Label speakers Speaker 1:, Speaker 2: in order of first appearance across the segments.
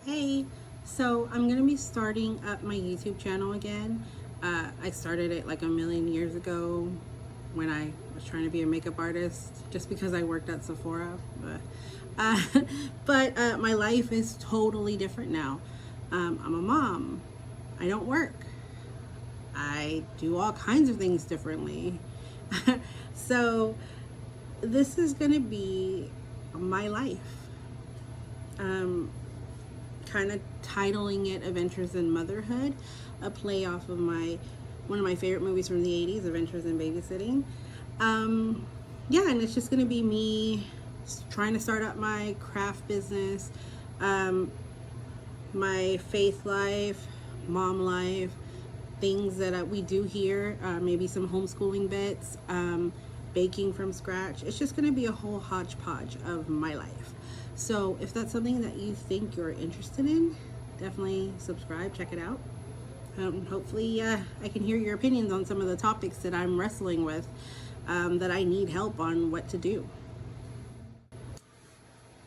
Speaker 1: Hey, so I'm gonna be starting up my YouTube channel again. I started it like a million years ago when I was trying to be a makeup artist just because I worked at Sephora. Uh, but my life is totally different now. I'm a mom. I don't work. I do all kinds of things differently. So this is gonna be my life. Um, Kind of titling it Adventures in Motherhood, a play off of one of my favorite movies from the 80s, Adventures in Babysitting. Um, yeah, and it's just going to be me trying to start up my craft business, my faith life, mom life, things that we do here, maybe some homeschooling bits, baking from scratch. It's just going to be a whole hodgepodge of my life. So if that's something that you think you're interested in, definitely subscribe, check it out. Hopefully I can hear your opinions on some of the topics that I'm wrestling with, that I need help on what to do.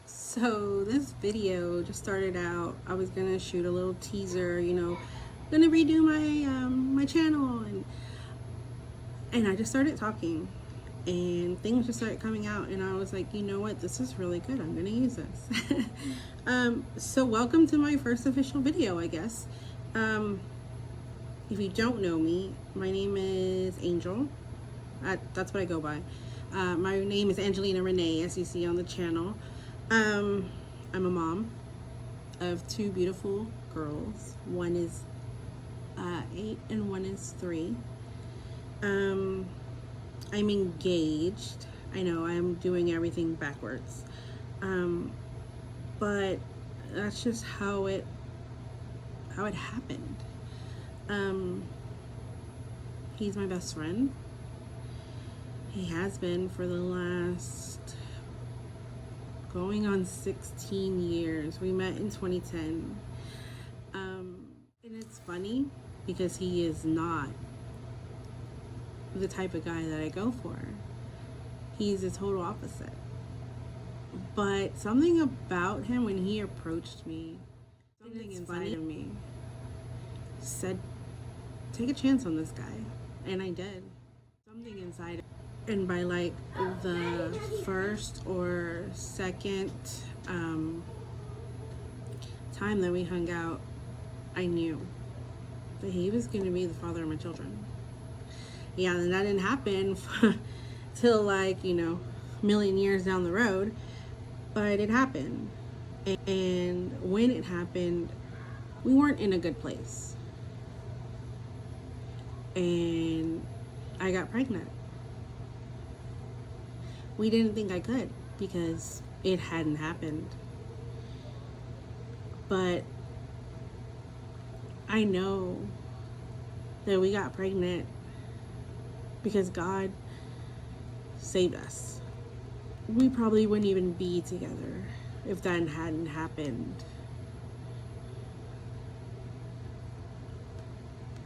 Speaker 1: So this video just started out, I was gonna shoot a little teaser, gonna redo my channel, and I just started talking and things just started coming out, and I was like, you know what, this is really good, I'm gonna use this. So welcome to my first official video, I guess. If you don't know me, my name is Angel. That's what I go by. My name is Angelina Reneé, as you see on the channel. I'm a mom of two beautiful girls. One is 8 and one is 3. I'm engaged. I know I'm doing everything backwards. But that's just how it happened. He's my best friend. He has been for the last going on 16 years. We met in 2010. And it's funny because he is not the type of guy that I go for. He's the total opposite. But something about him when he approached me, something inside of me said, take a chance on this guy. And I did. Something inside. And by like the first or second time that we hung out, I knew that he was going to be the father of my children. Yeah, and that didn't happen till like, a million years down the road, but it happened. And when it happened, we weren't in a good place. And I got pregnant. We didn't think I could because it hadn't happened. But I know that we got pregnant because God saved us. We probably wouldn't even be together if that hadn't happened.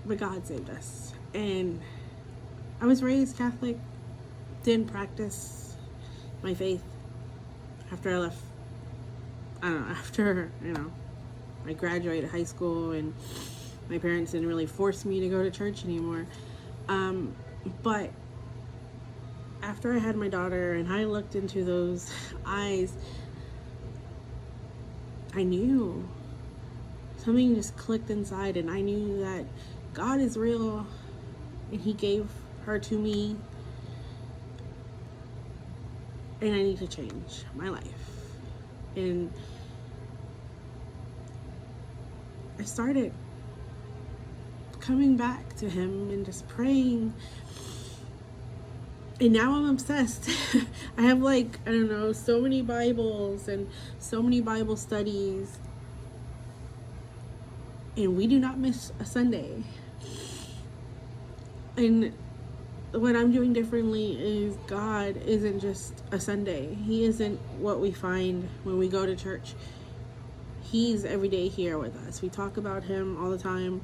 Speaker 1: But God saved us. And I was raised Catholic, didn't practice my faith after I left. I don't know, after, I graduated high school and my parents didn't really force me to go to church anymore. But after I had my daughter and I looked into those eyes, I knew something just clicked inside, and I knew that God is real and he gave her to me, and I need to change my life. And I started coming back to him and just praying. And now I'm obsessed. I have so many Bibles and so many Bible studies. And we do not miss a Sunday. And what I'm doing differently is God isn't just a Sunday. He isn't what we find when we go to church. He's every day here with us. We talk about him all the time.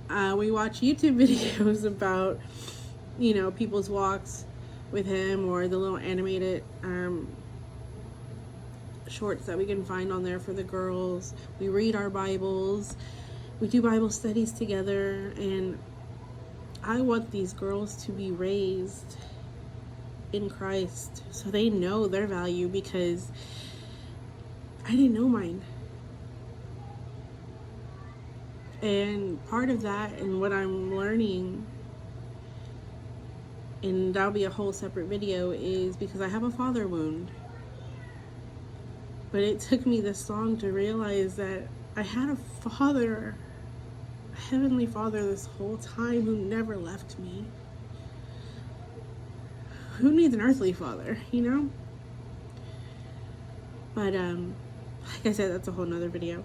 Speaker 1: We watch YouTube videos about people's walks with him, or the little animated shorts that we can find on there for the girls. We read our Bibles. We do Bible studies together. And I want these girls to be raised in Christ so they know their value, because I didn't know mine. And part of that and what I'm learning, and that'll be a whole separate video, is because I have a father wound. But it took me this long to realize that I had a father, a heavenly father, this whole time, who never left me. Who needs an earthly father, you know? But like I said, that's a whole nother video.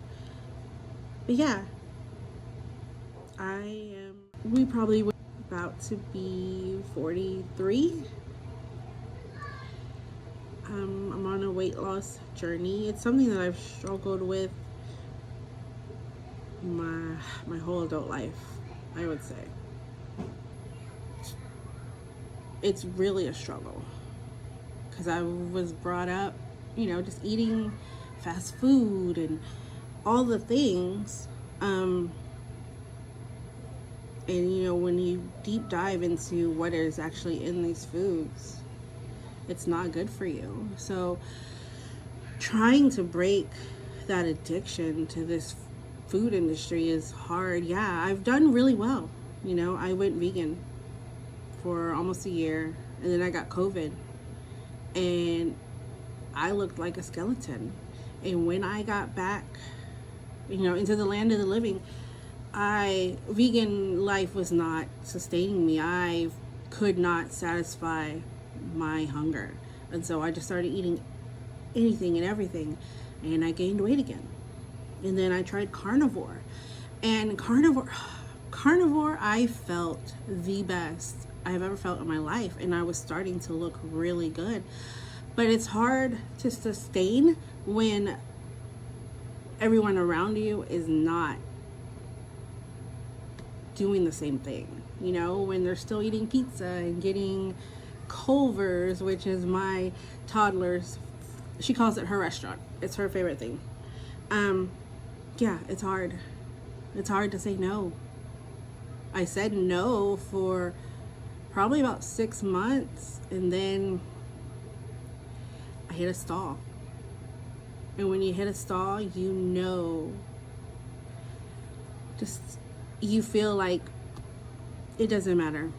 Speaker 1: But yeah, we probably were about to be 43. I'm on a weight loss journey. It's something that I've struggled with my whole adult life, I would say. It's really a struggle, because I was brought up, you know, just eating fast food and all the things. And you know, when you deep dive into what is actually in these foods, it's not good for you. So trying to break that addiction to this food industry is hard. Yeah, I've done really well. You know, I went vegan for almost a year, and then I got COVID, and I looked like a skeleton. And when I got back, you know, into the land of the living, vegan life was not sustaining me. I could not satisfy my hunger, and so I just started eating anything and everything, and I gained weight again. And then I tried carnivore, and carnivore I felt the best I've ever felt in my life, and I was starting to look really good. But it's hard to sustain when everyone around you is not doing the same thing. You know, when they're still eating pizza and getting Culver's, which is my toddler's, she calls it her restaurant. It's her favorite thing. Yeah, it's hard. It's hard to say no. I said no for probably about 6 months, and then I hit a stall. And when you hit a stall, you know, you feel like it doesn't matter.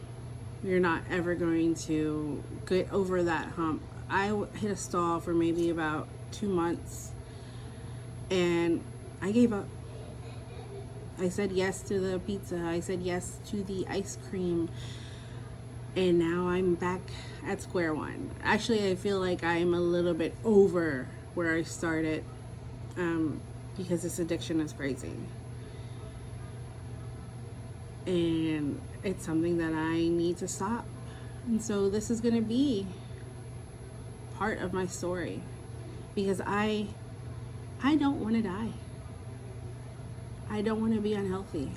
Speaker 1: You're not ever going to get over that hump. I hit a stall for maybe about 2 months, and I gave up. I said yes to the pizza. I said yes to the ice cream. And now I'm back at square one. Actually, I feel like I'm a little bit over where I started, because this addiction is crazy. And it's something that I need to stop. And so this is going to be part of my story, because I don't want to die. I don't want to be unhealthy.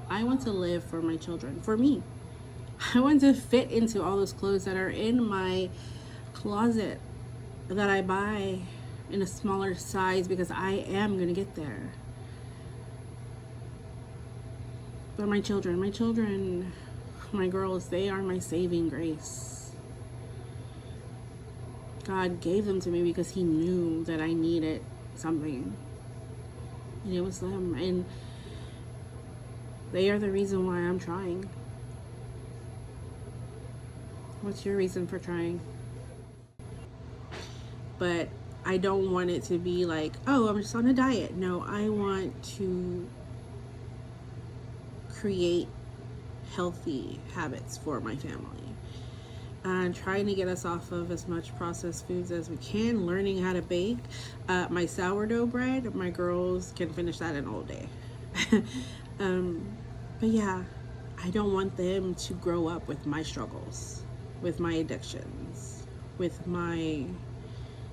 Speaker 1: I want to live for my children, for me. I want to fit into all those clothes that are in my closet that I buy in a smaller size, because I am going to get there. But my children, my girls, they are my saving grace. God gave them to me because he knew that I needed something. And it was them. And they are the reason why I'm trying. What's your reason for trying? But I don't want it to be like, oh, I'm just on a diet. No, I want to create healthy habits for my family. And trying to get us off of as much processed foods as we can, learning how to bake. My sourdough bread, my girls can finish that in all day. But yeah, I don't want them to grow up with my struggles, with my addictions, with my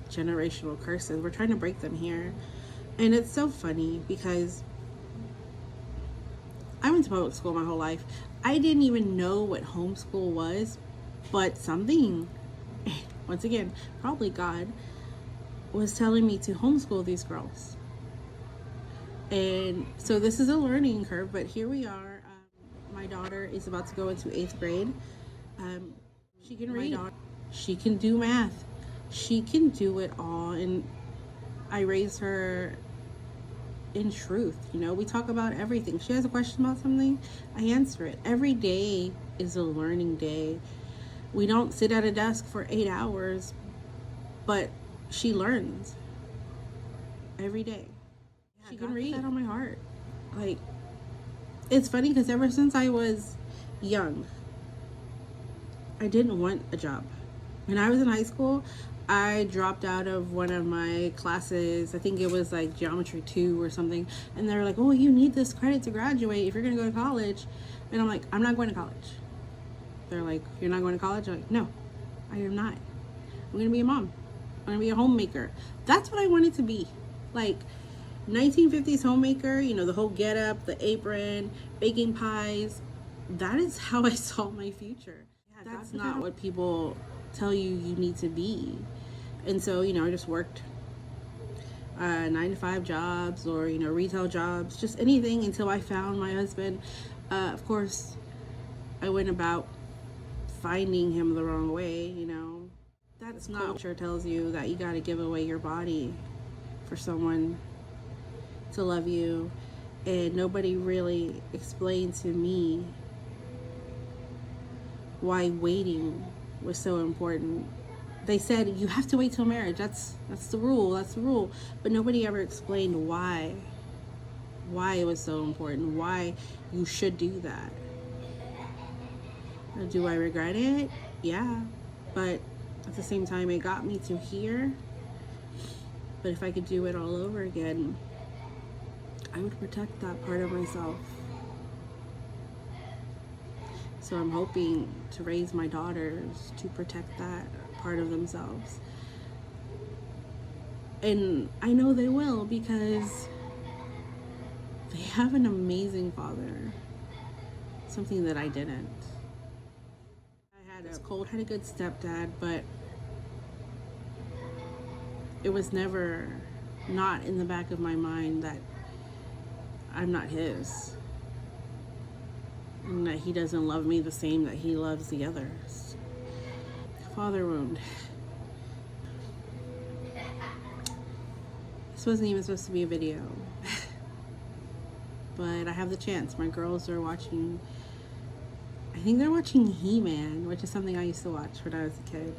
Speaker 1: generational curses. We're trying to break them here. And it's so funny because I went to public school my whole life. I didn't even know what homeschool was, but something, once again, probably God, was telling me to homeschool these girls. And so this is a learning curve, but here we are. My daughter is about to go into 8th grade. She can read, she can do math, she can do it all. And I raised her in truth. You know, we talk about everything. She has a question about something, I answer it. Every day is a learning day. We don't sit at a desk for 8 hours, but she learns every day. She can read. That on my heart. Like, it's funny because ever since I was young, I didn't want a job. When I was in high school, I dropped out of one of my classes. I think it was like Geometry 2 or something. And they were like, oh, you need this credit to graduate if you're going to go to college. And I'm like, I'm not going to college. They're like, you're not going to college? I'm like, no, I am not. I'm going to be a mom. I'm going to be a homemaker. That's what I wanted to be. Like, 1950s homemaker, you know, the whole get up, the apron, baking pies. That is how I saw my future. That's not what people tell you need to be. And so, you know, I just worked 9-to-5 jobs or, you know, retail jobs, just anything until I found my husband. Of course, I went about finding him the wrong way, you know. That's not culture tells you that you got to give away your body for someone to love you. And nobody really explained to me why waiting was so important. They said you have to wait till marriage. That's the rule. But nobody ever explained why it was so important, why you should do that. Do I regret it? Yeah, but at the same time, it got me to here. But if I could do it all over again, I would protect that part of myself. So I'm hoping to raise my daughters to protect that part of themselves. And I know they will, because they have an amazing father. Something that I didn't. Had a good stepdad, but it was never not in the back of my mind that I'm not his. And that he doesn't love me the same that he loves the others. Father wound. This wasn't even supposed to be a video. But I have the chance. My girls are watching, I think they're watching He-Man, which is something I used to watch when I was a kid.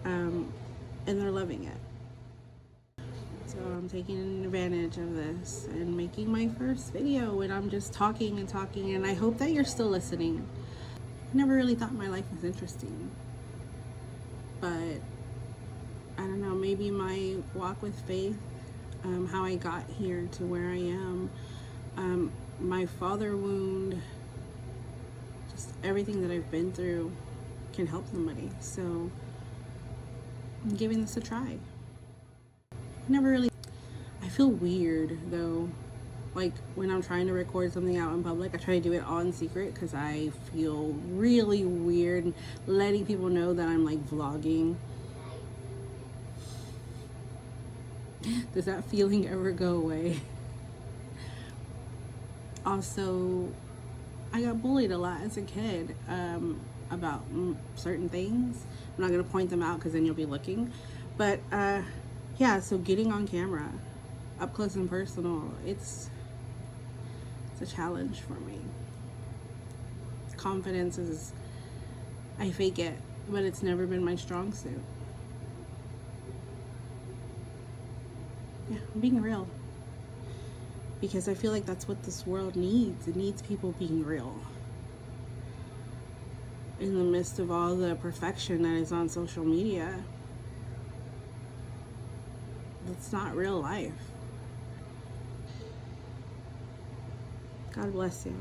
Speaker 1: And they're loving it. So I'm taking advantage of this and making my first video, and I'm just talking and talking, and I hope that you're still listening. I never really thought my life was interesting, but I don't know, maybe my walk with faith, how I got here to where I am, my father wound, just everything that I've been through can help somebody. So I'm giving this a try. I feel weird though, like when I'm trying to record something out in public. I try to do it all in secret because I feel really weird letting people know that I'm like vlogging. Does that feeling ever go away? Also, I got bullied a lot as a kid about certain things. I'm not going to point them out because then you'll be looking. But yeah, so getting on camera, up close and personal, it's a challenge for me. Confidence is, I fake it, but it's never been my strong suit. Yeah, I'm being real. Because I feel like that's what this world needs. It needs people being real. In the midst of all the perfection that is on social media, it's not real life. God bless you.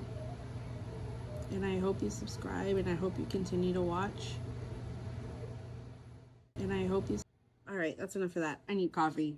Speaker 1: And I hope you subscribe, and I hope you continue to watch. And I hope you... All right, that's enough of that. I need coffee.